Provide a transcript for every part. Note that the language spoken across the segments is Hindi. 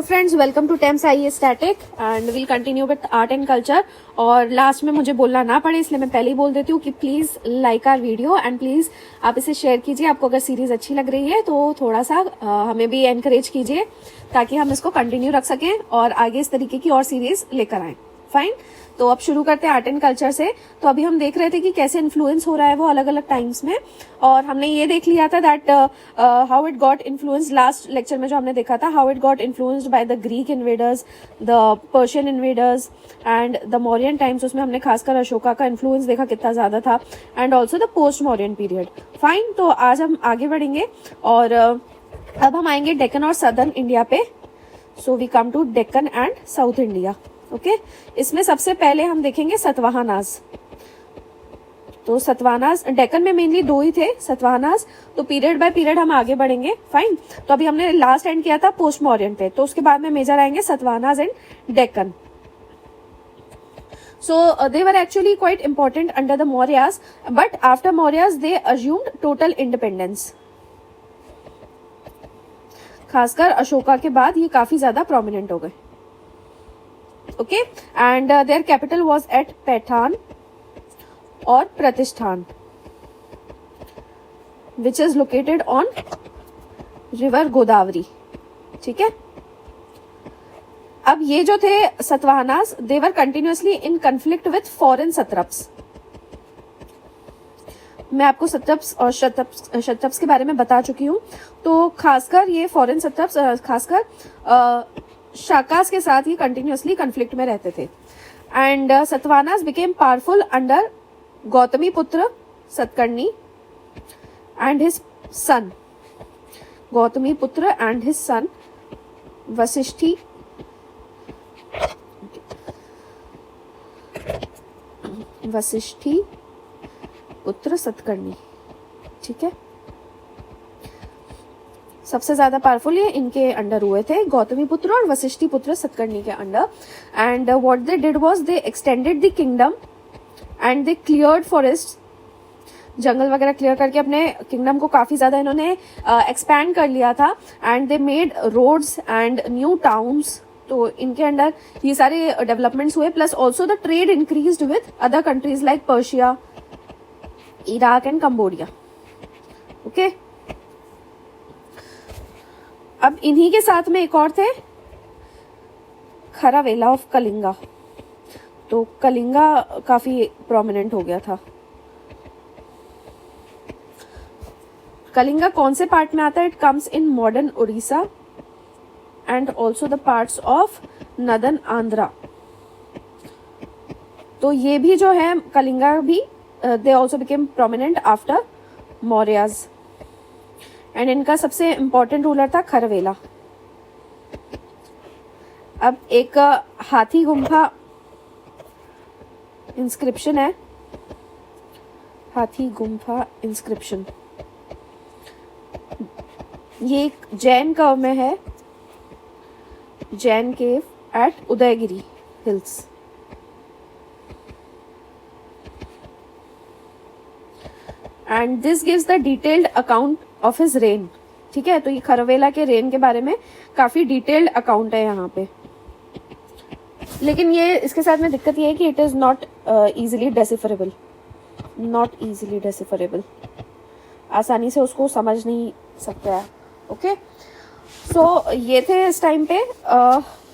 Friends, welcome to Thames I static and will continue with art and culture. और लास्ट में मुझे बोलना ना पड़े इसलिए मैं पहले ही बोल देती हूँ कि please like our video and please आप इसे शेयर कीजिए। आपको अगर सीरीज अच्छी लग रही है तो थोड़ा सा हमें भी एनकरेज कीजिए ताकि हम इसको कंटिन्यू रख सकें और आगे इस तरीके की और सीरीज लेकर आए। फाइन, तो अब शुरू करते हैं आर्ट एंड कल्चर से। तो अभी हम देख रहे थे कि कैसे इन्फ्लुएंस हो रहा है वो अलग अलग टाइम्स में, और हमने ये देख लिया था that how it got influence. Last lecture में जो हमने देखा था how it got influenced by the Greek invaders, the Persian invaders and the Mauryan times. उसमें हमने खासकर अशोका का इन्फ्लुएंस देखा कितना ज्यादा था, and also the post Mauryan period. Fine, तो आज हम आगे बढ़ेंगे और अब हम आएंगे डेक्कन और सदर्न इंडिया पे। So we come to Deccan and south India. Okay, इसमें सबसे पहले हम देखेंगे सतवाहनास। तो सतवाहनास डेक्कन में मेनली दो ही थे सतवाहनास, तो पीरियड बाय पीरियड हम आगे बढ़ेंगे। फाइन, तो अभी हमने लास्ट एंड किया था पोस्ट मौर्यन पे, तो उसके बाद में मेजर आएंगे Satavahanas and Deccan. So they were actually quite important under the Mauryas, but after Mauryas they assumed total independence. खासकर अशोका के बाद ये काफी ज्यादा प्रोमिनेंट हो गए। Okay, and their capital was at Paithan और Pratishthan, which is located on river Godavari. ठीक है, अब ये जो थे Satavahanas, they were continuously in conflict with foreign satraps. मैं आपको सत्रप्स और शतप्स के बारे में बता चुकी हूँ। तो खासकर ये फॉरेन सत्रप्स खासकर शाकास के साथ ही कंटिन्यूअसली कन्फ्लिक्ट में रहते थे। And Satavahanas became powerful under Gautamiputra Satakarni and his son, Gautamiputra and his सन वशिष्ठी पुत्र सतकर्णी। ठीक है, सबसे ज्यादा पावरफुल ये इनके अंडर हुए थे, गौतमी पुत्र और वशिष्ठी पुत्र सतकर्णी के under. And what they did was they extended the kingdom and they cleared forest, जंगल वगैरह क्लियर करके अपने किंगडम को काफी ज्यादा इन्होंने एक्सपैंड कर लिया था। And they made roads and new towns, तो इनके अंडर ये सारे डेवलपमेंट्स हुए। Plus also the trade increased with other countries like Persia, Iraq and Cambodia. Okay, अब इन्हीं के साथ में एक और थे, खरावेला ऑफ कलिंगा। तो कलिंगा काफी प्रोमिनेंट हो गया था। कलिंगा कौन से पार्ट में आता है? It comes in modern Orissa and also the parts of northern Andhra. तो ये भी जो है कलिंगा भी they also became prominent after Mauryas. And इनका सबसे इंपॉर्टेंट रूलर था खरवेला। अब एक हाथी गुम्फा इंस्क्रिप्शन है, हाथी गुम्फा इंस्क्रिप्शन। ये एक जैन कर्व में है, Jain cave at Udayagiri hills. And this gives the detailed account of his reign. ठीक है, तो ये खरवेला के रेन के बारे में काफी डिटेल्ड अकाउंट है यहाँ पे। लेकिन ये इसके साथ में दिक्कत ये है कि it is not easily decipherable, not easily decipherable, आसानी से उसको समझ नहीं सकते हैं। ओके, सो ये थे इस टाइम पे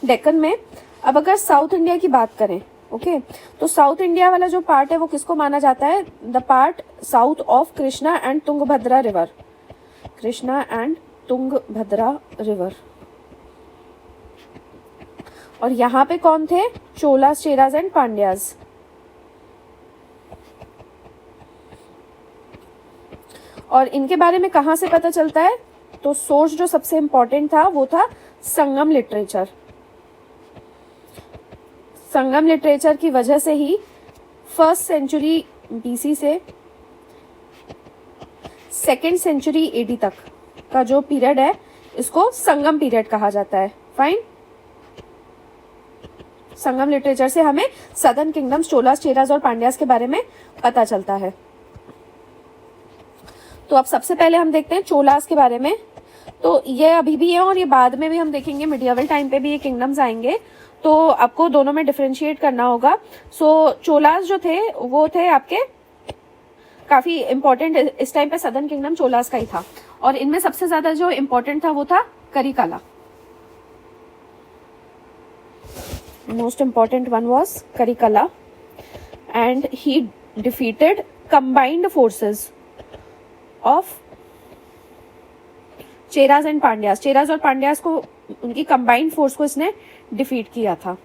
डेक्कन में। अब अगर साउथ इंडिया की बात करें, ओके, तो साउथ इंडिया वाला जो पार्ट है वो किसको माना जाता है? The part south of Krishna and Tungabhadra river, Krishna and Tungabhadra river. और यहाँ पे कौन थे? चोलास, चेराज एंड पांड्याज। और इनके बारे में कहाँ से पता चलता है? तो सोर्स जो सबसे इंपॉर्टेंट था वो था संगम लिटरेचर। संगम लिटरेचर की वजह से ही 1st सेंचुरी बीसी से 2nd सेंचुरी एडी तक का जो पीरियड है इसको संगम पीरियड कहा जाता है। फाइन, संगम लिटरेचर से हमें सदर्न किंगडम्स चोलास, चेराज और पांड्यास के बारे में पता चलता है। तो अब सबसे पहले हम देखते हैं चोलास के बारे में। तो ये अभी भी है और ये बाद में भी हम देखेंगे, मिडियवल टाइम पे भी ये किंगडम्स आएंगे, तो आपको दोनों में डिफरेंशिएट करना होगा। सो चोलास जो थे वो थे आपके काफी इंपॉर्टेंट, इस टाइम पे सदर्न किंगडम चोलास का ही था, और इनमें सबसे ज्यादा जो इंपॉर्टेंट था वो था Karikala. Most important one was Karikala, and he defeated combined forces of Cheras and Pandyas. Cheras और पांड्यास को, उनकी कंबाइंड फोर्स को इसने डिफीट किया था।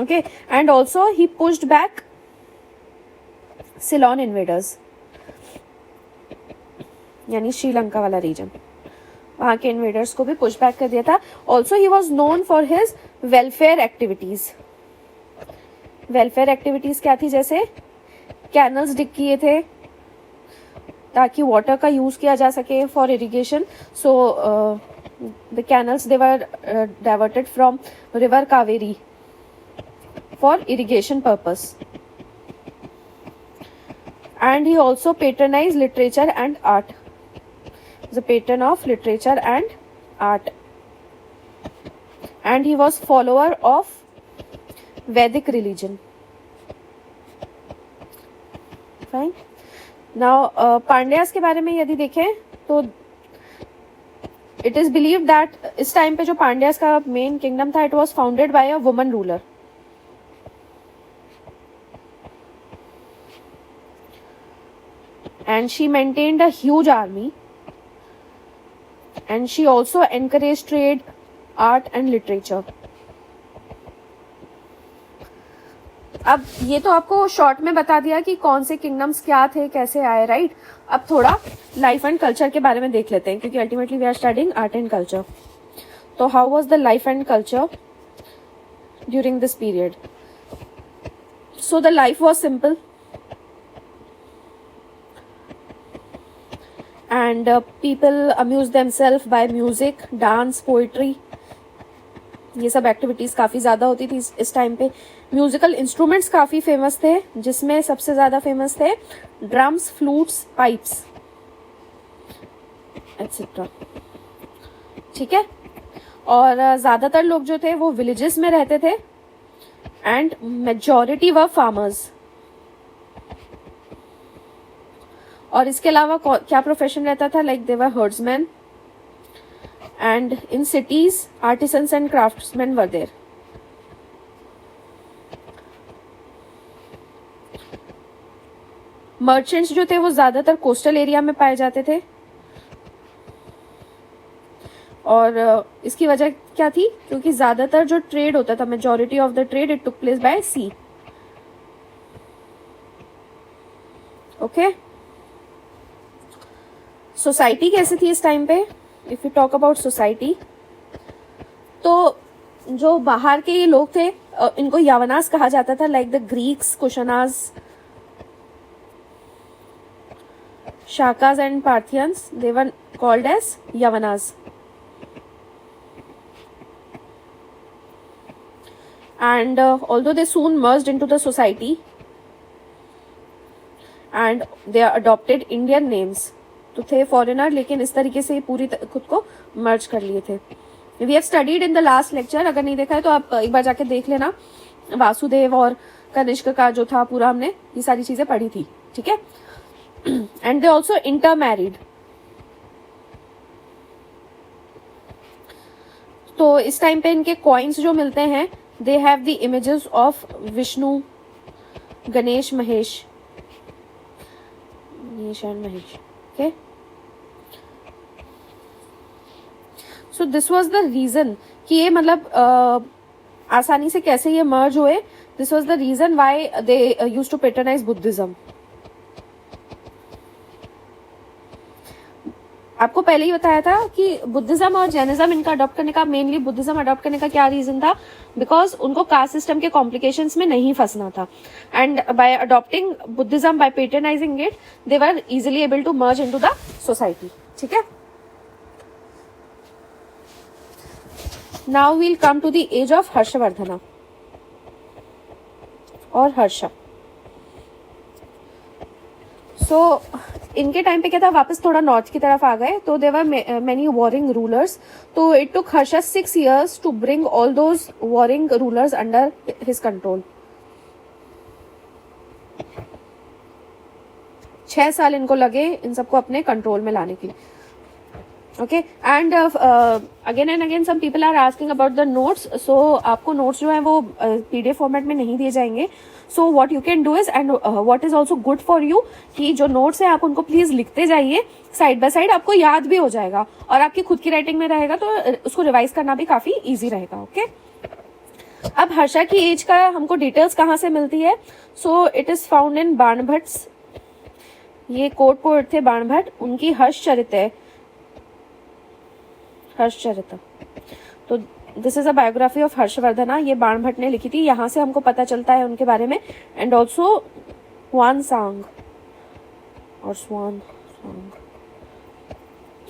Okay, and also he pushed back Ceylon invaders, यानी श्रीलंका वाला रीजन, वहां के इन्वेडर्स को भी पुश बैक कर दिया था। Also he was known for his welfare activities. Welfare activities क्या थी? जैसे कैनल्स डिग किए थे ताकि वाटर का यूज किया जा सके for irrigation. So the canals they were diverted from river Kaveri for irrigation purpose. And he also patronized literature and art. The patron of literature and art. And he was follower of Vedic religion. Fine. Now, Pandyas के बारे में यदि देखें तो it is believed that इस टाइम पे जो पांड्यास का मेन किंगडम था, it was founded by a woman ruler. And she maintained a huge army, and she also encouraged trade, art and literature. अब ये तो आपको शॉर्ट में बता दिया कि कौन से किंगडम्स क्या थे, कैसे आए, राइट। अब थोड़ा लाइफ एंड कल्चर के बारे में देख लेते हैं, क्योंकि ultimately we are studying art and culture. तो how was the life and culture during this period? So the life was simple, and people amuse themselves by music, dance, poetry. ये सब एक्टिविटीज काफी ज्यादा होती थी इस टाइम पे। म्यूजिकल इंस्ट्रूमेंट्स काफी फेमस थे, जिसमें सबसे ज्यादा फेमस थे ड्रम्स, फ्लूट्स, पाइप्स एटसेट्रा। ठीक है, और ज्यादातर लोग जो थे वो विलेजेस में रहते थे, एंड मेजॉरिटी वर फार्मर्स। और इसके अलावा क्या प्रोफेशन रहता था? Like they were herdsman, and in cities artisans and craftsman were there. Merchants जो थे वो ज्यादातर कोस्टल एरिया में पाए जाते थे, और इसकी वजह क्या थी? क्योंकि ज्यादातर जो ट्रेड होता था, majority of the trade it took place by sea. Okay, society कैसी थी इस टाइम पे? If you talk about society, तो जो बाहर के ये लोग थे इनको यावनास कहा जाता था, like the Greeks, Kushanas, Shakas and Parthians, they were called as Yavanas. And although they soon merged into the society and they adopted Indian names, तो थे फॉरेनर, लेकिन इस तरीके से पूरी खुद को मर्ज कर लिए थे। We have studied in the last lecture, अगर नहीं देखा है तो आप एक बार जाके देख लेना। वासुदेव और कनिष्क का जो था पूरा हमने ये सारी चीजें पढ़ी थी, ठीक है। And they also intermarried. तो इस टाइम पे इनके कॉइन्स जो मिलते हैं, they have the images of Vishnu, Ganesh, Mahesh, and Mahesh. Okay, so this was the reason कि ये मतलब आसानी से कैसे ये मर्ज हुए। This was the reason why they used to patronize Buddhism. आपको पहले ही बताया था कि बुद्धिज्म और जैनिज्म इनका अडॉप्ट करने का, मेनली बुद्धिज्म अडॉप्ट करने का क्या रीजन था? बिकॉज उनको कास्ट सिस्टम के कॉम्प्लिकेशंस में नहीं फंसना था, and by adopting Buddhism, by patronizing it, they were easily able to merge into the society. ठीक है, now we'll come to the age of Harshavardhana और हर्ष। सो इनके टाइम पे क्या था, वापस थोड़ा नॉर्थ की तरफ आ गए, तो देवर मेनी वॉरिंग रूलर्स, तो it took Harsha 6 years to bring all those warring rulers under his control. 6 साल इनको लगे इन सबको अपने कंट्रोल में लाने के लिए। Okay, and again and again some people are asking about the notes. So आपको नोट्स जो है वो पीडीएफ फॉर्मेट में नहीं दिए जाएंगे। So what you can do is, and what is also good for you, कि जो नोट्स है आप उनको प्लीज लिखते जाइए साइड बाय साइड, आपको याद भी हो जाएगा और आपकी खुद की राइटिंग में रहेगा, तो उसको रिवाइज करना भी काफी ईजी रहेगा। ओके, अब हर्षा की एज का हमको डिटेल्स कहाँ से मिलती है? So it is found in Banabhatta, ये कोट पोएट थे बाणभट्ट, उनकी हर्षचरित, तो this is a biography of Harshavardhana, ये बाणभट्ट ने लिखी थी, यहाँ से हमको पता चलता है उनके बारे में। एंड ऑल्सो स्वान सॉन्ग और swan song,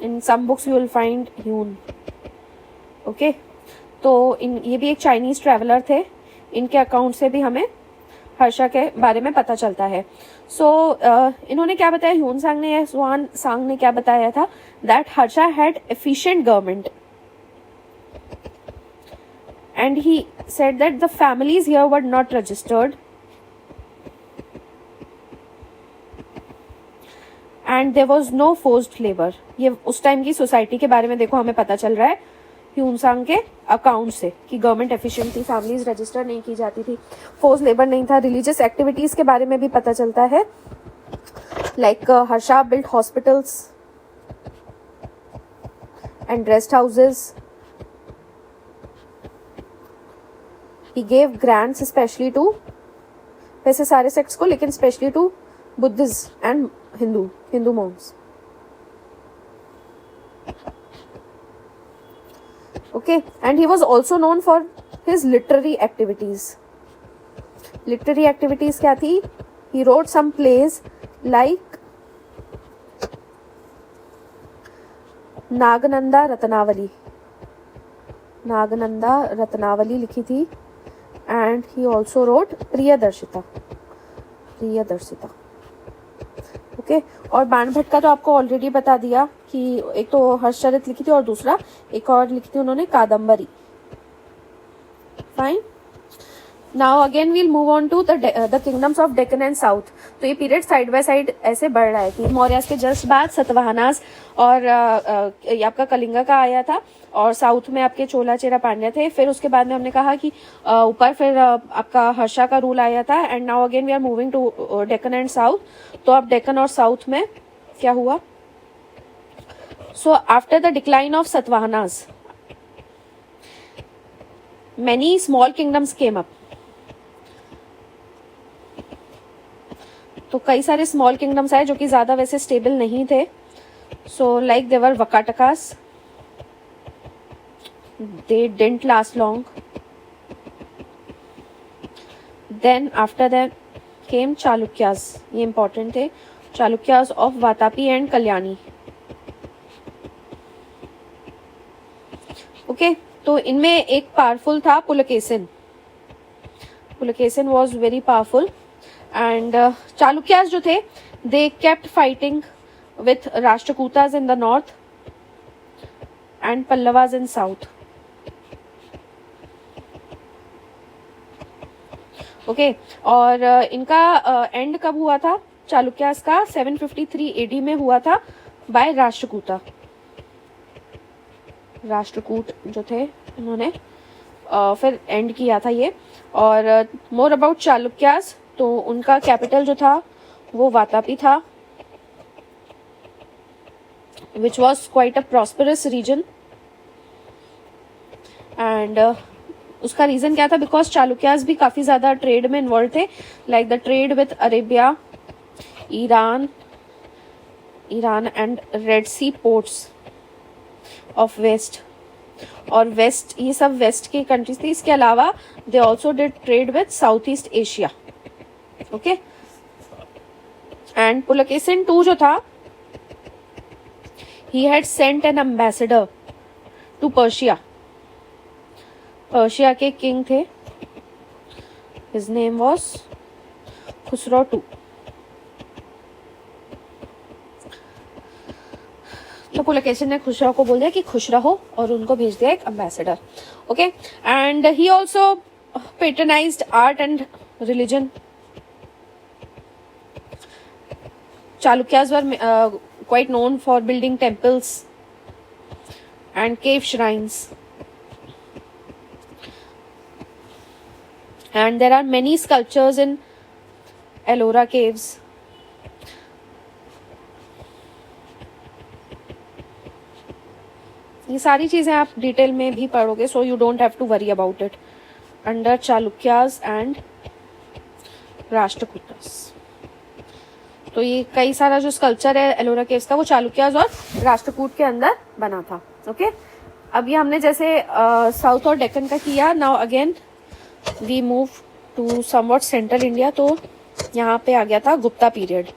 in some books you will find Hiuen. Okay, तो ये भी एक चाइनीज ट्रेवलर थे, इनके अकाउंट से भी हमें हर्षा के बारे में पता चलता है। सो इन्होंने क्या बताया, ह्यून सांग ने या स्वान सांग ने क्या बताया था, that Harsha had efficient government and he said that the families here were not registered and there was no forced labour. ये उस टाइम की सोसाइटी के बारे में देखो हमें पता चल रहा है ह्यूनसांग के अकाउंट से, कि गवर्नमेंट एफिशिएंट थी, फैमिलीज रजिस्टर नहीं की जाती थी, फोर्स लेबर नहीं था। रिलीजियस एक्टिविटीज के बारे में भी पता चलता है, like Harsha built hospitals and rest houses, he gave grants specially to, वैसे सारे सेक्ट्स को, लेकिन specially to Buddhist and Hindu monks. Okay, and he was also known for his literary activities. Literary activities क्या थी? He wrote some plays like नागनंदा Ratnavali लिखी थी, and he also wrote Priyadarshita. Okay, और बाणभट्ट का तो आपको ऑलरेडी बता दिया कि एक तो हर्षचरित लिखी थी और दूसरा एक और लिखी थी उन्होंने Kadambari. Fine, now again we'll move on to the kingdoms of Deccan and south. तो ये पीरियड साइड बाय साइड ऐसे बढ़ रहा है कि मौर्यास के जस्ट बाद सतवाहनास और ये आपका कलिंगा का आया था, और साउथ में आपके चोला चेरा पांड्या थे। फिर उसके बाद में हमने कहा कि ऊपर फिर आपका हर्षा का रूल आया था। And now again we are moving to Deccan and south. तो अब डेक्कन और साउथ में क्या हुआ? So after the decline of Satavahanas many small kingdoms came up. तो कई सारे स्मॉल किंगडम्स आए जो कि ज्यादा वैसे स्टेबल नहीं थे। So like they were Vakatakas, they didn't last long. Then after that came Chalukyas, ये important थे, Chalukyas of Vatapi and Kalyani. Okay, तो इनमें एक पावरफुल था Pulakeshin. Pulakeshin was very powerful and Chalukyas जो थे they kept fighting with Rashtrakutas in the north and Pallavas in south. Okay, और इनका एंड कब हुआ था चालुक्यास का? 753 एडी में हुआ था बाय राष्ट्रकूटा। राष्ट्रकूट जो थे उन्होंने फिर एंड किया था ये। और मोर अबाउट चालुक्यास, तो उनका कैपिटल जो था वो वातापी था, which was quite a prosperous region. And उसका रीजन क्या था? बिकॉज चालुक्यास भी काफी ज्यादा ट्रेड में इन्वॉल्व थे, like the trade with Arabia, Iran and Red Sea ports of west. और वेस्ट, ये सब वेस्ट की कंट्रीज थी। इसके अलावा they also did trade with south east Asia. Okay, and Pulakeshin two जो था, he had sent an ambassador to Persia. Persia के किंग थे, his name was Khusro two. Pulakeshin ने खुसरो को बोल दिया कि खुश रहो और उनको भेज दिया एक ambassador. Okay, and he also patronized art and religion. Chalukyas were quite known for building temples and cave shrines. And there are many sculptures in Ellora caves. ये सारी चीजें आप डिटेल में भी पढ़ोगे, so you don't have to worry about it. Under Chalukyas and Rashtrakutas. तो ये कई सारा जो स्कल्पचर है एलोरा केव्स का वो चालुक्यास और राष्ट्रकूट के अंदर बना था. ओके, अभी हमने जैसे साउथ और डेक्कन का किया. Now again we move to somewhat central India. तो यहाँ पे आ गया था Gupta period,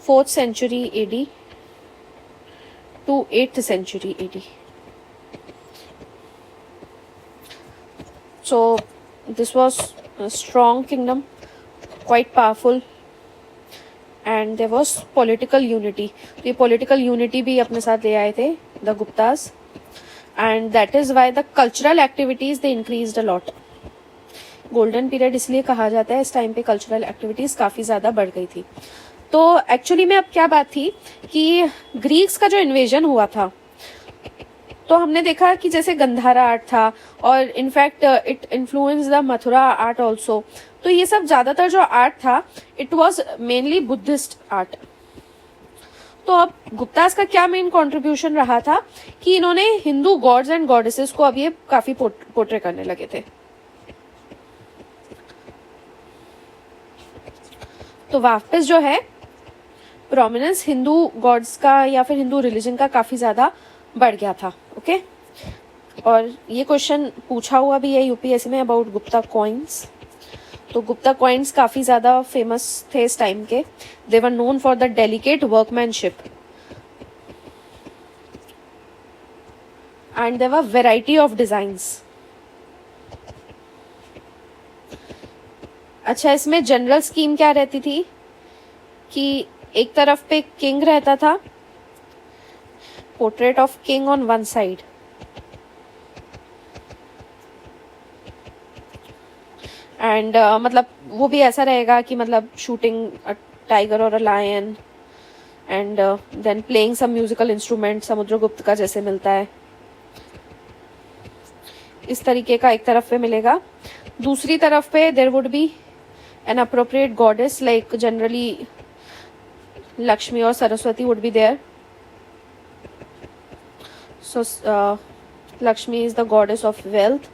4th century AD to 8th century AD. So this was a strong kingdom, quite powerful, and there was political unity. तो ये political unity भी अपने साथ ले आए थे the Guptas, and that is why the cultural activities they increased a lot. Golden period इसलिए कहा जाता है, इस टाइम पे कल्चरल एक्टिविटीज काफी ज्यादा बढ़ गई थी. तो एक्चुअली में अब क्या बात थी कि ग्रीक्स का जो इन्वेजन हुआ था, तो हमने देखा कि जैसे गंधारा आर्ट था और in fact it influence the Mathura art also. तो ये सब ज्यादातर जो आर्ट था it was mainly Buddhist art. तो अब गुप्तास का क्या मेन कंट्रीब्यूशन रहा था कि इन्होंने हिंदू गॉड्स एंड गॉडेसेस को अब ये काफी पोर्ट्रे करने लगे थे. तो वापस जो है प्रोमिनेंस हिंदू गॉड्स का या फिर हिंदू रिलीजन का काफी ज्यादा बढ़ गया था. ओके, और ये क्वेश्चन पूछा हुआ भी है यूपीएससी में अबाउट गुप्ता कॉइन्स. तो गुप्ता कॉइन्स काफी ज्यादा फेमस थे इस टाइम के. They were known for the delicate workmanship and there were variety of designs. अच्छा, इसमें जनरल स्कीम क्या रहती थी कि एक तरफ पे किंग रहता था, portrait of king on one side, and मतलब वो भी ऐसा रहेगा कि मतलब शूटिंग अ टाइगर और a lion and then playing some musical instrument Samudragupta का जैसे मिलता है, इस तरीके का एक तरफ पे मिलेगा. दूसरी तरफ पे there would be an appropriate goddess, like generally Lakshmi or Saraswati would be there. So Lakshmi is the goddess of wealth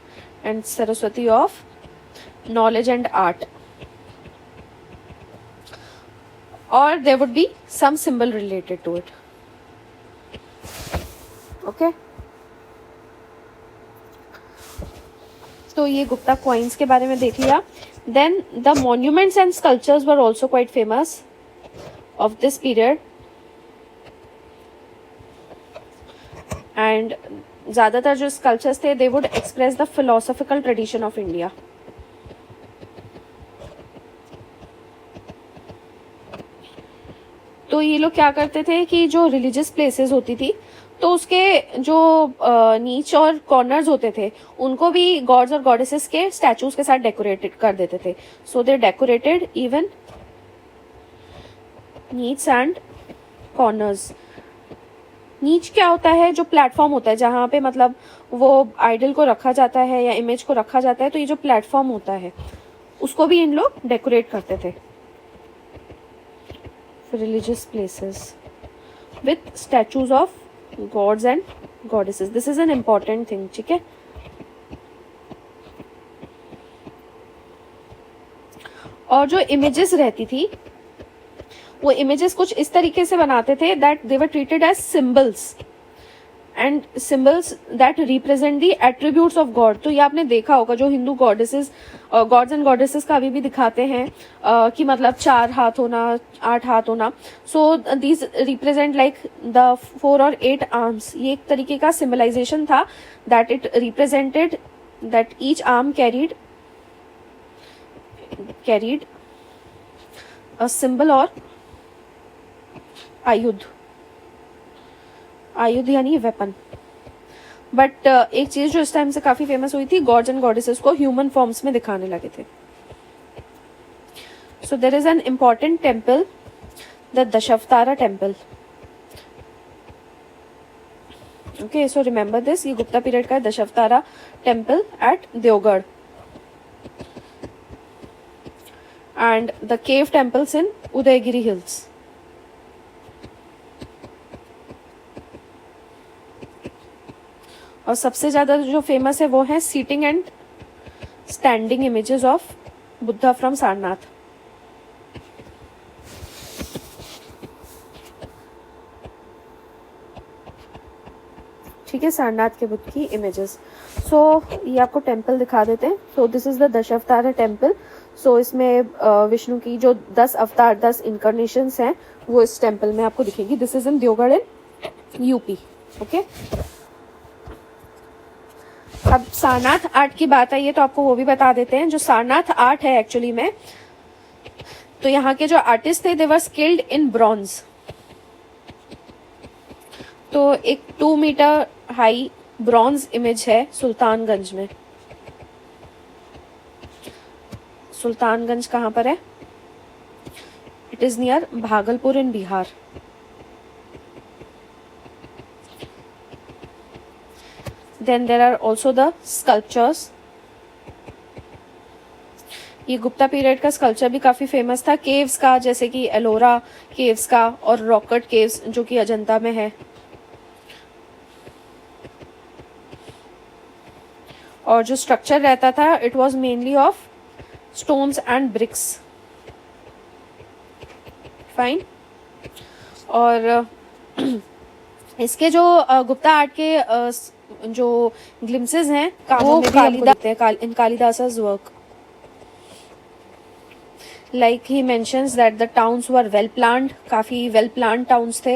and Saraswati of knowledge and art. Or there would be some symbol related to it. Okay, तो ये गुप्ता कॉइन्स के बारे में देख लिया. Then the monuments and sculptures were also quite famous of this period, and ज़्यादातर जो sculptures थे they would express the philosophical tradition of India. तो ये लोग क्या करते थे कि जो religious places होती थी तो उसके जो नीच और कॉर्नर्स होते थे उनको भी गॉड्स और गॉडेसेस के स्टैचूज के साथ डेकोरेटेड कर देते थे. सो दे डेकोरेटेड इवन नीच एंड कॉर्नर्स. नीच क्या होता है? जो प्लेटफॉर्म होता है जहाँ पे मतलब वो आइडल को रखा जाता है या इमेज को रखा जाता है. तो ये जो प्लेटफॉर्म होता है उसको भी इन लोग डेकोरेट करते थे. Religious places with statues of God's and goddesses. This is an important thing. ठीक है, और जो इमेजेस रहती थी वो इमेजेस कुछ इस तरीके से बनाते थे that they were treated as symbols and symbols that represent the attributes of god. तो ये आपने देखा होगा जो Hindu goddesses gods and goddesses का अभी भी दिखाते हैं कि मतलब 4 हाथ होना, 8 हाथ होना. So these represent like the 4 और 8 आर्म्स. ये एक तरीके का सिंबलाइजेशन था that it represented that each arm carried a symbol और आयुध, आयुध यानी वेपन। बट एक चीज जो इस टाइम से काफी फेमस हुई थी, गॉड्स एंड गॉडेसेस को ह्यूमन फॉर्म्स में दिखाने लगे थे। So there is an important temple, the Dashavatara temple. Okay, so remember this, ये गुप्ता पीरियड का Dashavatara temple at Deogarh and the cave temples in Udayagiri hills. और सबसे ज्यादा जो फेमस है वो है seating and standing images of Buddha from Sarnath. ठीक है, सारनाथ के बुद्ध की इमेजेस। सो ये आपको टेम्पल दिखा देते हैं। So this is the Dashavatar temple. So इसमें विष्णु की जो 10 अवतार, 10 इनकारनेशंस हैं, वो इस टेम्पल में आपको दिखेगी। This is in Deogarh in UP. Okay, अब सारनाथ आर्ट की बात आई है तो आपको वो भी बता देते हैं। जो सारनाथ आर्ट है एक्चुअली में, तो यहाँ के जो आर्टिस्ट थे, दे वर स्किल्ड इन ब्रॉन्ज। तो एक 2 मीटर हाई ब्रॉन्ज इमेज है सुल्तानगंज में। सुल्तानगंज कहाँ पर है? It is near Bhagalpur in Bihar. Then there are also the sculptures. ये गुप्ता पीरियड का स्कल्पचर भी काफी फेमस था। केव्स का, जैसे कि एलोरा केव्स का और रॉकेट केव्स जो कि अजंता में है। और जो स्ट्रक्चर रहता था, it was mainly of stones and bricks. Fine. और इसके जो गुप्ता आर्ट के जो ग्लिम्सेस हैं कामों में भी इन कालिदास's work. Like he mentions that the towns were well planned, काफी well planned towns थे,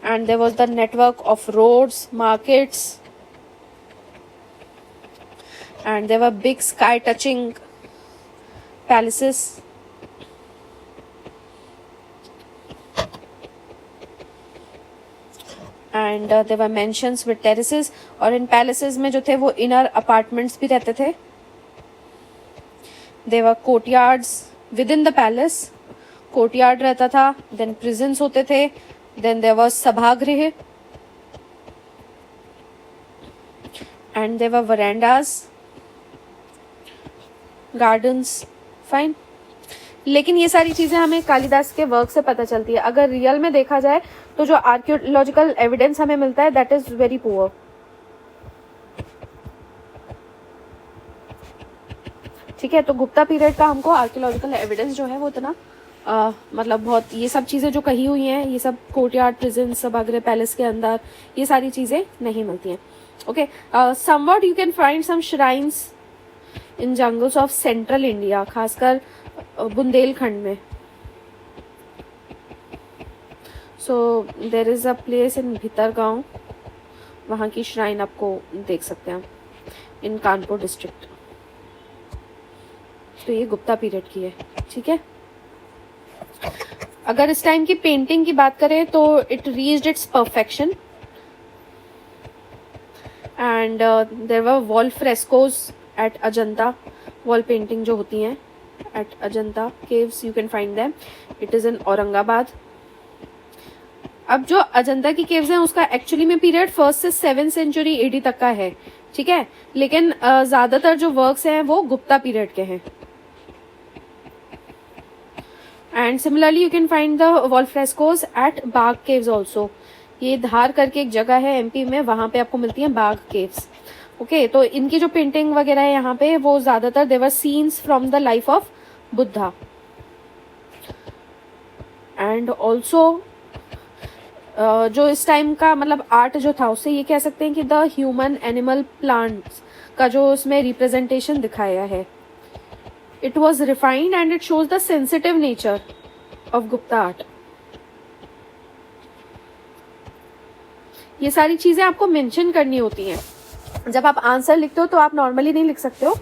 and there was the network of roads, markets, and there were big sky touching palaces. And there were mansions with terraces, और इन पैलेसेस में जो थे वो इनर अपार्टमेंट्स भी रहते थे। There were courtyards within the palace, courtyard रहता था, then prisons होते थे, then there was सभागृह, and there were verandas, gardens, fine। लेकिन ये सारी चीजें हमें कालिदास के वर्क से पता चलती है। अगर रियल में देखा जाए तो जो आर्कियोलॉजिकल एविडेंस हमें मिलता है, दैट इज वेरी पुअर। ठीक है, तो गुप्ता पीरियड का हमको आर्कियोलॉजिकल एविडेंस जो है वो इतना मतलब बहुत, ये सब चीजें जो कही हुई हैं, ये सब कोर्टयार्ड, प्रिजन, सभागृह, पैलेस के अंदर ये सारी चीजें नहीं मिलती हैं। Okay, somewhat you can find some shrines in jungles of central India, खासकर बुंदेलखंड में। सो there is a place in Bhitargaon, वहाँ की श्राइन आपको देख सकते हैं इन कानपुर डिस्ट्रिक्ट। तो ये गुप्ता पीरियड की है। ठीक है, अगर इस टाइम की पेंटिंग की बात करें तो it reached its perfection, and there were wall frescoes at Ajanta. Wall painting जो होती हैं at Ajanta caves, you can find them. It is in Aurangabad. अब जो अजंता की केव्स हैं उसका एक्चुअली में पीरियड 1st से 7th सेंचुरी AD तक का है। ठीक है, लेकिन ज्यादातर जो वर्क्स हैं वो गुप्ता पीरियड के हैं। And similarly you can find the wall frescoes at Bagh caves also. ये धार करके एक जगह है MP में, वहां पे आपको मिलती हैं बाग केव्स। ओके, तो इनकी जो पेंटिंग वगैरह है यहाँ पे, वो ज्यादातर they were scenes from the life of Buddha. And also जो इस टाइम का मतलब आर्ट जो था, उससे ये कह सकते हैं कि द ह्यूमन, एनिमल, प्लांट्स का जो उसमें रिप्रेजेंटेशन दिखाया है, it was refined and it shows the sensitive nature of Gupta art. ये सारी चीजें आपको मेंशन करनी होती हैं। जब आप आंसर लिखते हो तो आप नॉर्मली नहीं लिख सकते हो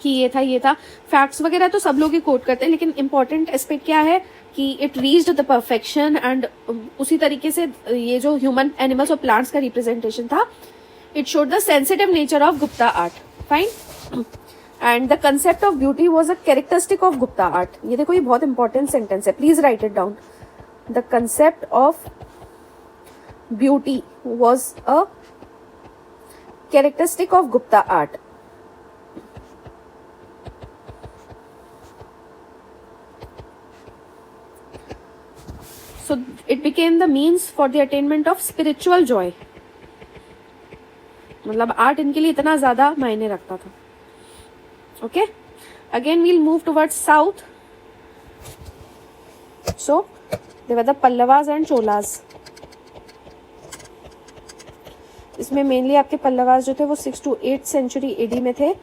कि ये था, ये था। फैक्ट्स वगैरह तो सब लोग ही कोट करते हैं, लेकिन इंपॉर्टेंट एस्पेक्ट क्या है, कि it reached the perfection, and उसी तरीके से ये जो ह्यूमन, एनिमल्स और प्लांट्स का रिप्रेजेंटेशन था, it showed the sensitive nature of Gupta art. Fine. And the concept of beauty was a characteristic of Gupta art. ये देखो, ये बहुत इंपॉर्टेंट सेंटेंस है, please right it down. The concept of beauty was a characteristic of Gupta art. So it became the means for the attainment of spiritual joy. मतलब आर्ट इनके लिए इतना ज्यादा मायने रखता था. Okay, again we'll move towards south. So they were the Pallavas and Cholas. इसमें मेनली आपके पल्लवास जो थे वो 6 to 8 सेंचुरी एडी में थे,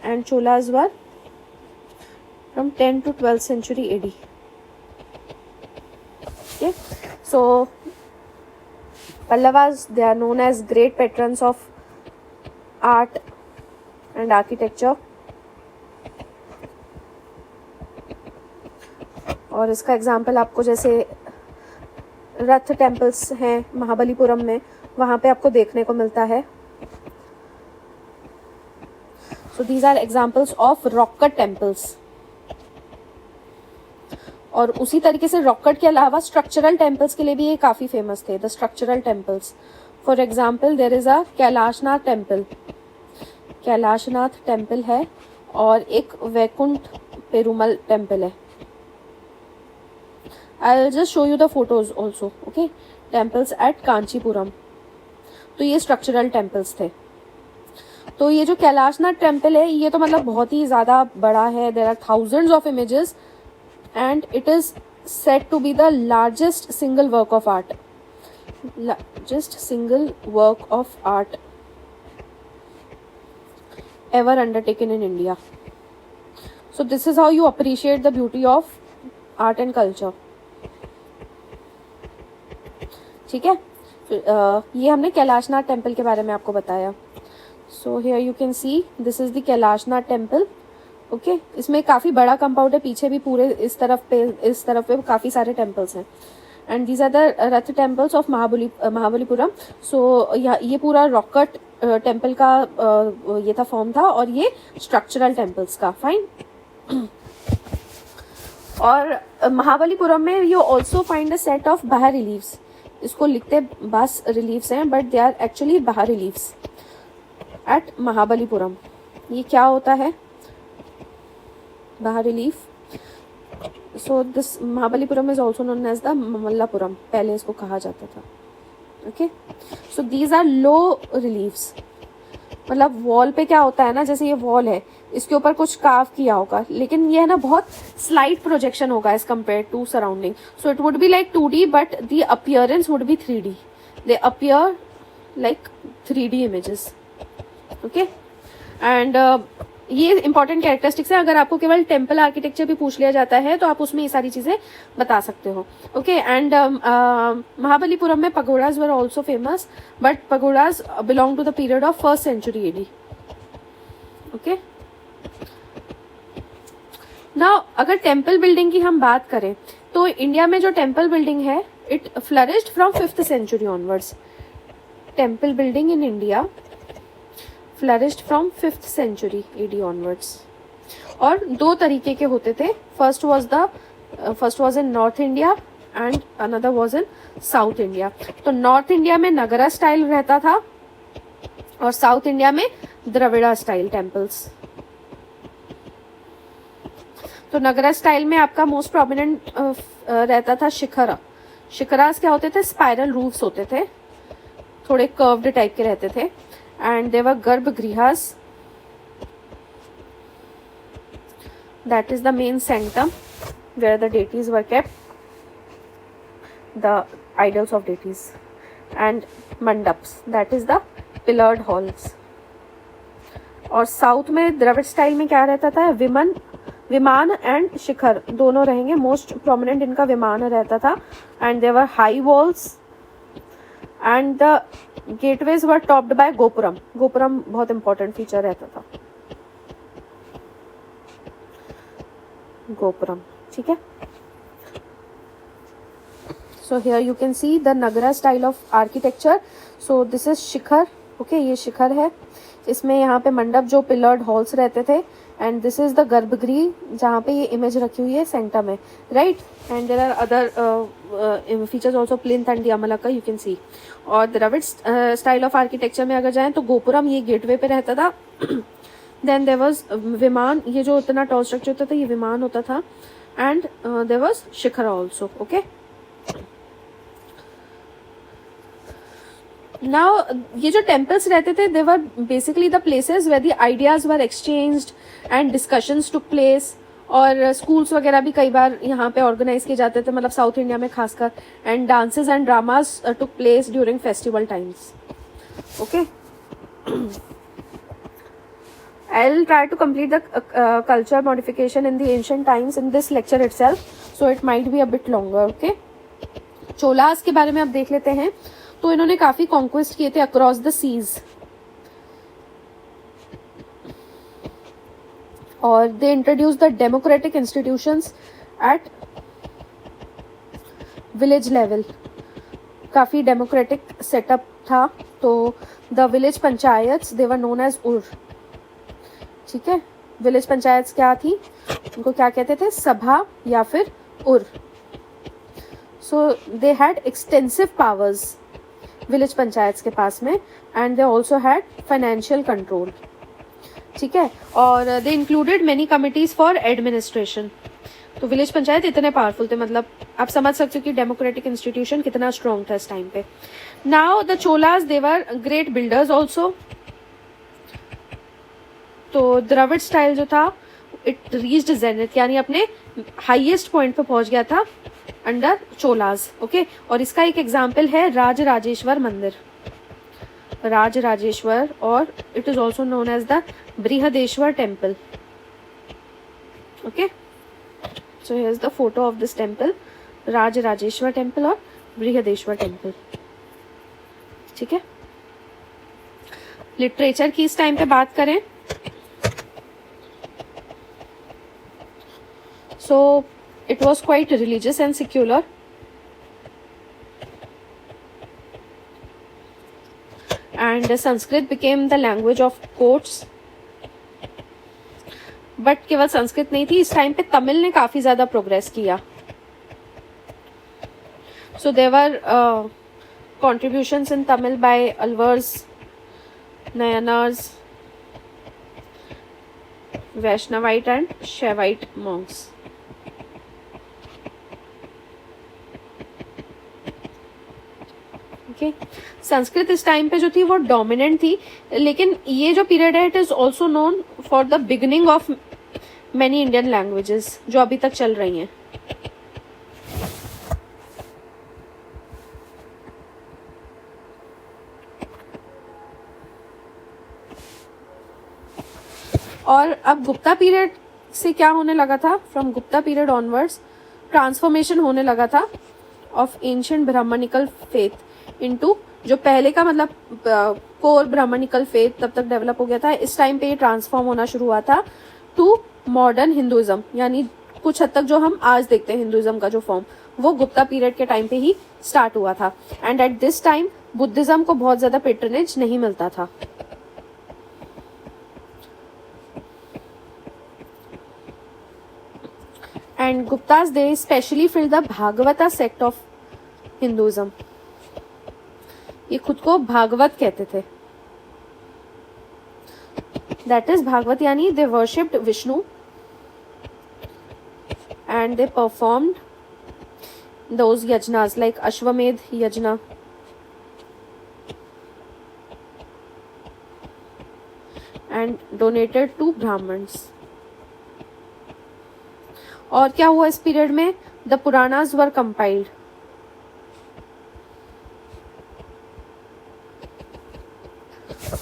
and Cholas were from 10 to 12 century AD. Okay, so Pallavas, they are known as great patrons of art and architecture. और इसका एग्जाम्पल आपको जैसे रथ टेम्पल्स हैं महाबलीपुरम में, वहाँ पे आपको देखने को मिलता है. So these are examples of rock cut temples. और उसी तरीके से रॉक कट के अलावा स्ट्रक्चरल टेम्पल्स के लिए भी ये काफी फेमस थे. The structural temples, for example there is a Kailasanatha temple. Kailasanatha temple है, और एक वैकुंठ पेरुमल टेम्पल है. I will just show you the photos also. Okay, temples at Kanchipuram. तो ये स्ट्रक्चरल टेम्पल्स थे. तो ये जो कैलाशनाथ टेम्पल है, ये तो मतलब बहुत ही ज्यादा बड़ा है. There are thousands of images, and it is said to be the largest single work of art. Largest single work of art ever undertaken in India. So this is how you appreciate the beauty of art and culture. ठीक है, ये हमने कैलाशनाथ टेम्पल के बारे में आपको बताया. So here you can see this is the Kailashnath temple. Okay, इसमें काफी बड़ा कंपाउंड है, पीछे भी पूरे इस तरफ पे काफी सारे टेम्पल्स हैं. And these are the Rath temples of Mahabalipuram. सो ये पूरा रॉकट टेम्पल का ये था, फॉर्म था, और ये स्ट्रक्चरल टेम्पल्स का. फाइन. और महाबलीपुरम में you also find a set of bas reliefs. इसको लिखते बस रिलीव्स हैं, but they are actually bas reliefs at Mahabalipuram. ये क्या होता है bas relief? So this Mahabalipuram is also known as the Mamallapuram, पहले इसको कहा जाता था. Okay, so these are low reliefs. मतलब वॉल पे क्या होता है ना, जैसे ये वॉल है, इसके ऊपर कुछ कार्व किया होगा, लेकिन ये है ना बहुत स्लाइट प्रोजेक्शन होगा as compare to surrounding. So it would be like 2D, but the appearance would be 3D. They appear like 3D images. Okay, and ये इंपॉर्टेंट कैरेक्टरिस्टिक्स है. अगर आपको केवल टेम्पल आर्किटेक्चर भी पूछ लिया जाता है तो आप उसमें ये सारी चीजें बता सकते हो. ओके, एंड महाबलीपुरम में pagodas were also famous, but pagodas belong to the period of 1st century AD. Okay, now अगर टेम्पल बिल्डिंग की हम बात करें तो इंडिया में जो टेम्पल बिल्डिंग है, it flourished from 5th century onwards. Temple building in India flourished from 5th century AD onwards. और दो तरीके के होते थे. First was in north India and another was in south India. तो नॉर्थ इंडिया में नगरा स्टाइल रहता था, और साउथ इंडिया में द्रविड़ा स्टाइल टेम्पल्स. तो नगरा स्टाइल में आपका मोस्ट प्रोमिनेंट रहता था शिखरा. शिखरास क्या होते थे? स्पाइरल रूफ्स होते थे, थोड़े कर्व्ड टाइप के रहते थे. And there were Garbhagृhas. That is the main sanctum where the deities were kept, the idols of deities. And mandaps, that is the pillared halls. और साउथ में द्रविड़ स्टाइल में क्या रहता था? विमान एंड शिखर दोनों रहेंगे. मोस्ट प्रोमिनेंट इनका विमान रहता था. And there were high walls and the gateways were topped by gopuram. Gopuram बहुत इंपॉर्टेंट फीचर रहता था. गोपुरम, ठीक है. So here you can see the Nagara style of architecture. So this is Shikhar. Okay, ये शिखर है. इसमें यहाँ पे मंडप जो पिलर्ड हॉल्स रहते थे. And this is the गर्भगृह जहाँ पे ये इमेज रखी हुई है सेंटर में, right? And there are other features also, plinth and the Amalaka you can see. और द्रविड़ स्टाइल ऑफ आर्किटेक्चर में अगर जाएं तो गोपुरम ये गेटवे पे रहता था. Then there was विमान, ये जो इतना टॉल स्ट्रक्चर होता था ये विमान होता था. And there was Shikhar also. Okay. Now ये जो temples रहते थे, they were basically the places where the ideas were exchanged and discussions took place. और schools वगैरह भी कई बार यहाँ पे organize किए जाते थे, मतलब साउथ इंडिया में खासकर. And dances and dramas took place during festival times. Okay. I'll try to complete the culture modification in the ancient times in this lecture itself, so it might be a bit longer. Okay. Cholas के बारे में अब देख लेते हैं. तो इन्होंने काफी कॉन्क्वेस्ट किए थे अक्रॉस द सीज, और they introduce the democratic institutions at village level. काफी डेमोक्रेटिक सेटअप था. तो the village panchayats they were known as Ur. ठीक है, विलेज पंचायत्स क्या थी, उनको क्या कहते थे, सभा या फिर Ur. So they had extensive powers village panchayats के पास में. And they also had financial control. ठीक है, और they included many committees for administration. तो विलेज पंचायत इतने पावरफुल थे, मतलब आप समझ सकते हो कि डेमोक्रेटिक इंस्टीट्यूशन कितना स्ट्रॉन्ग था इस टाइम पे. Now the Cholas they were great builders also. तो द्रविड़ स्टाइल जो था इट रीच्ड जेनिथ, यानी अपने हाईएस्ट पॉइंट पे पहुंच गया था अंडर चोलास. ओके, और इसका एक एग्जाम्पल है राजराजेश्वर मंदिर. राजराजेश्वर, और it is also known as the Brihadeshwara temple. Okay, so here is the photo of this temple, Rajarajeshwara temple और बृहदेश्वर टेम्पल. ठीक है, लिटरेचर की इस टाइम पे बात करें so it was quite religious and secular. And Sanskrit became the language of courts. But केवल संस्कृत नहीं थी, इस टाइम पे तमिल ने काफी ज्यादा प्रोग्रेस किया. So there were contributions in Tamil by Alvars, Nayanars, Vaishnavite and Shaivite monks. Sanskrit इस टाइम पे जो थी वो डोमिनेंट थी, लेकिन ये जो पीरियड है it is also known for the beginning of many Indian languages जो अभी तक चल रही हैं. और अब गुप्ता पीरियड से क्या होने लगा था, from Gupta period onwards transformation होने लगा था of ancient Brahmanical faith into, जो पहले का मतलब कोर ब्राह्मणिकल फेथ तब तक डेवलप हो गया था, इस टाइम पे ये ट्रांसफॉर्म होना शुरू हुआ था टू मॉडर्न हिंदुइज्म. यानी कुछ हद तक जो हम आज देखते हैं हिंदुइज्म का जो फॉर्म, वो गुप्ता पीरियड के टाइम पे ही स्टार्ट हुआ था. And at this time Buddhism को बहुत ज्यादा पेट्रनेज नहीं मिलता था. And Guptas they specially fill the Bhagavata sect of Hinduism. ये खुद को भागवत कहते थे. दैट इज भागवत, यानी they worshipped Vishnu and they performed those yajnas like Ashvamedha yajna and donated to Brahmins. और क्या हुआ इस पीरियड में, the Puranas were compiled.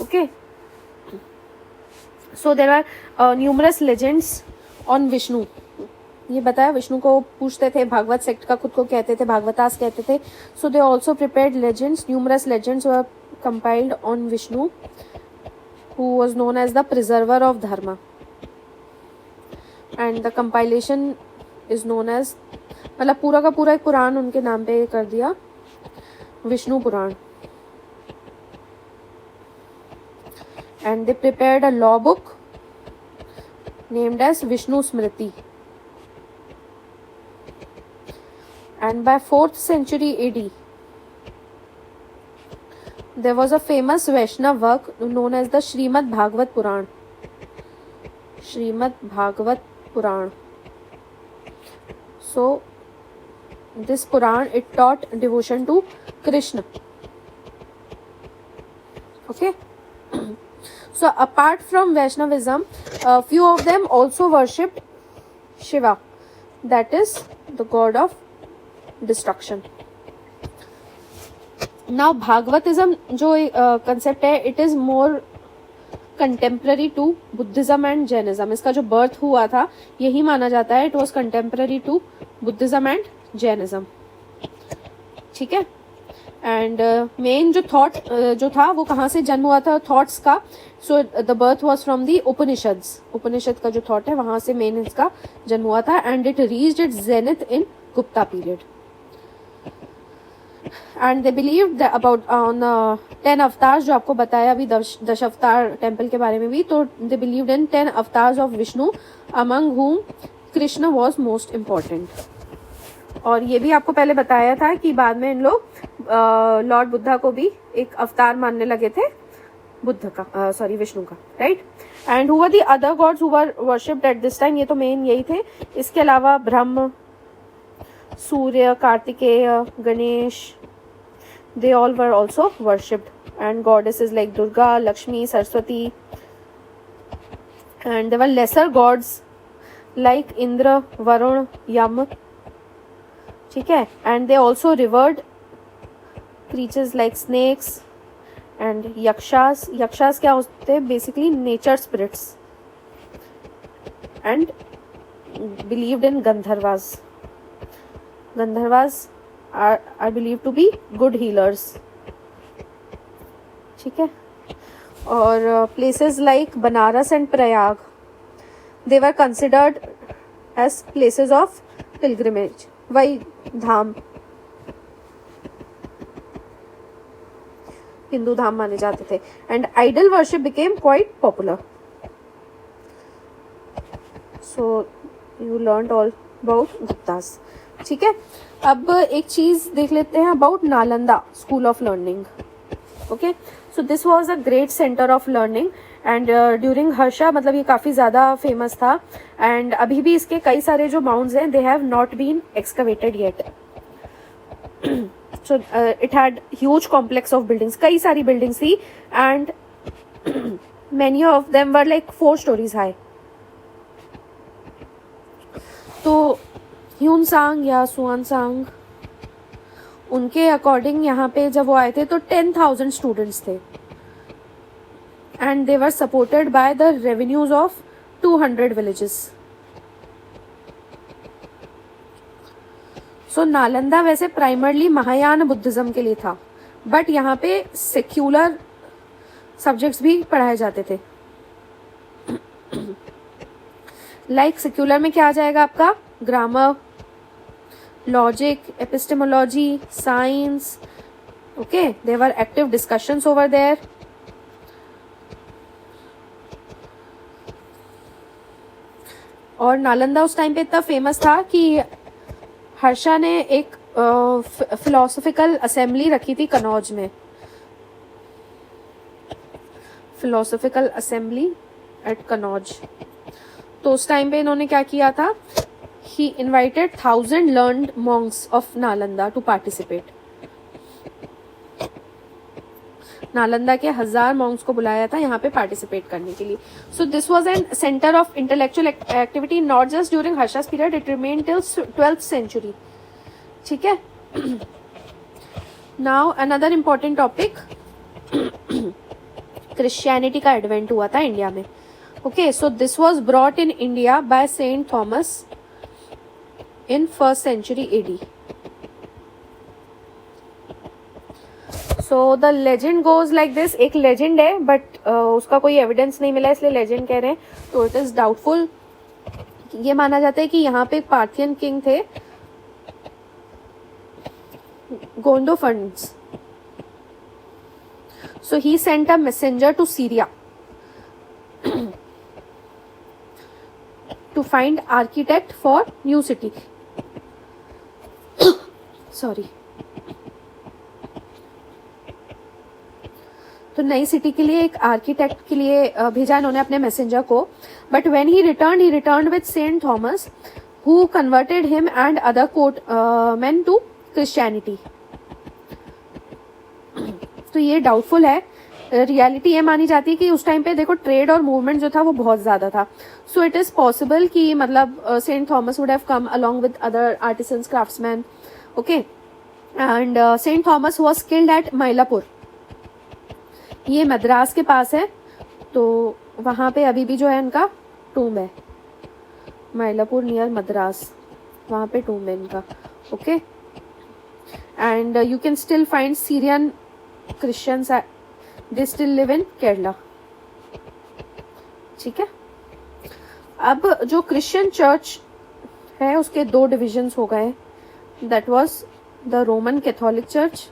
Okay, so there are numerous legends on Vishnu. ये बताया विष्णु को पूछते थे, भागवत सेक्ट का खुद को कहते थे, भागवतास कहते थे. So they also prepared legends. Numerous legends were compiled on Vishnu, who was known as the preserver of dharma. And the compilation is known as मतलब पूरा का पूरा एक पुराण उनके नाम पे कर दिया, Vishnu Purana. And they prepared a law book named as Vishnu Smriti. And by 4th century AD, there was a famous Vaishnav work known as the Srimad Bhagavad Puran. Srimad Bhagavad Puran. So, this Puran, it taught devotion to Krishna. Okay. So, apart from Vaishnavism, a few of them also worshipped Shiva, that is the god of destruction. Now Bhagavatism जो कंसेप्ट है, it is more contemporary to Buddhism and Jainism. इसका जो बर्थ हुआ था यही माना जाता है, it was contemporary to Buddhism and Jainism. ठीक है। एंड मेन जो थॉट जो था वो कहाँ से जन्म हुआ था थॉट्स का? So the birth was from the Upanishads. Upanishad का जो थॉट है वहां से मेन इसका जन्म हुआ था। And it reached it's zenith in Gupta period. And they believe about on 10 avatars, जो आपको बताया अभी दश अवतार टेम्पल के बारे में भी। तो they believed in 10 avatars of Vishnu, among हुम कृष्ण वॉज मोस्ट इम्पॉर्टेंट। और ये भी आपको पहले बताया था कि बाद में इन लोग लॉर्ड बुद्धा को भी एक अवतार मानने लगे थे, बुद्ध का, सॉरी विष्णु का, right. And who were the other gods who were worshipped eight this time? ये तो मेन यही थे। इसके अलावा ब्रह्म, सूर्य, Kartikeya, Ganesh, they all were also worshipped, and goddesses like Durga, Lakshmi, Saraswati, and there were lesser gods like Indra, Varun, Yam, ठीक है। and they also revered creatures like snakes and yakshas। yakshas क्या होते हैं? basically nature spirits, and believed in gandharvas। gandharvas are believed to be good healers, ठीक है। और places like Banaras and Prayag, they were considered as places of pilgrimage, वही धाम, हिंदू धाम माने जाते थे। and idol worship became quite popular। so you learned all about Guptas, ठीक है। अब एक चीज देख लेते हैं about Nalanda school of learning. Okay, so this was a great centre of learning and during Harsha, मतलब ये काफी ज्यादा फेमस था। एंड अभी भी इसके कई सारे जो माउंट्स हैं, they have not been excavated yet. So it had huge complex of buildings, कई सारी बिल्डिंग्स थी, and many of them were like 4 stories हाई। तो ह्यूनसांग या सुआनसांग, उनके अकॉर्डिंग यहाँ पे जब वो आए थे तो 10,000 स्टूडेंट्स थे, and they were supported by the revenues of 200 villages. So Nalanda वैसे प्राइमरली महायान बुद्धिज्म के लिए था, बट यहाँ पे सेक्युलर सब्जेक्ट्स भी पढ़ाए जाते थे। लाइक सेक्युलर में क्या आ जाएगा आपका? Grammar, logic, epistemology, science, okay, there were active discussions over there। और नालंदा उस टाइम पे इतना फेमस था कि हर्षा ने एक फिलोसॉफिकल असेंबली रखी थी कनौज में, फिलोसॉफिकल असेंबली एट कनौज। तो उस टाइम पे इन्होंने क्या किया था? He invited 1,000 learned monks of Nalanda to participate। Nalanda के 1000 monks को बुलाया था यहाँ पे पार्टिसिपेट करने के लिए। So this was an center of intellectual activity not just during Harsha's period, it remained till 12th century। ठीक है। Now another important topic, Christianity का एडवेंट हुआ था इंडिया में। Okay, so this was brought in India by Saint Thomas in 1st century AD। So the legend goes like this। एक legend है but उसका कोई evidence नहीं मिला, इसलिए legend कह रहे हैं। तो it is doubtful। ये माना जाता है कि यहाँ पे एक पार्थियन किंग थे Gondophanes. So he sent a messenger to Syria to find architect for new city. Sorry. तो नई सिटी के लिए एक आर्किटेक्ट के लिए भेजा इन्होंने अपने मैसेंजर को. But when he return with saint Thomas who converted him and other courtman to Christianity. तो ये डाउटफुल है. रियलिटी ये मानी जाती है कि उस टाइम पे देखो ट्रेड और मूवमेंट जो था वो बहुत ज्यादा था. सो इट इज पॉसिबल कि मतलब Saint Thomas would have come along with other artisans craftsman. Okay. And Saint Thomas was killed at Mylapore. ये मद्रास के पास है. तो वहां पे अभी भी जो है इनका टूम है. माइलापुर नियर मद्रास, वहां पे टूम है इनका. Okay. And you can still find Syrian Christians. They still live in Kerala. ठीक है. अब जो क्रिश्चियन चर्च है उसके 2 डिविजन्स हो गए. That was the Roman Catholic church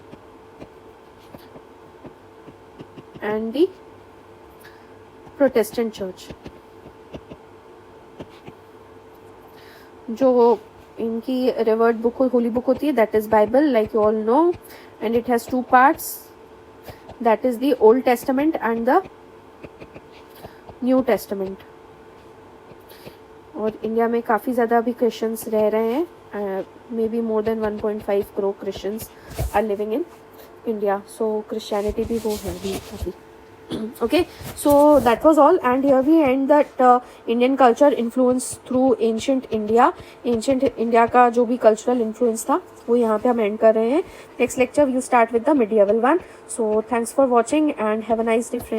and the Protestant church. जो इनकी रिवर्ड बुक होली बुक होती है that is Bible, like you all know, and it has 2 parts. That is the Old Testament and the New Testament. और इंडिया में काफ़ी ज़्यादा अभी क्रिश्चियंस रह रहे हैं. May be more than 1.5 crore Christians are living in India. So Christianity भी वो है भी काफ़ी. Okay, so that was all, and here we end that Indian culture influence through ancient India. Ancient India का जो भी cultural influence था वो यहाँ पे हम end कर रहे हैं. Next lecture we start with the medieval one. So thanks for watching and have a nice day friends.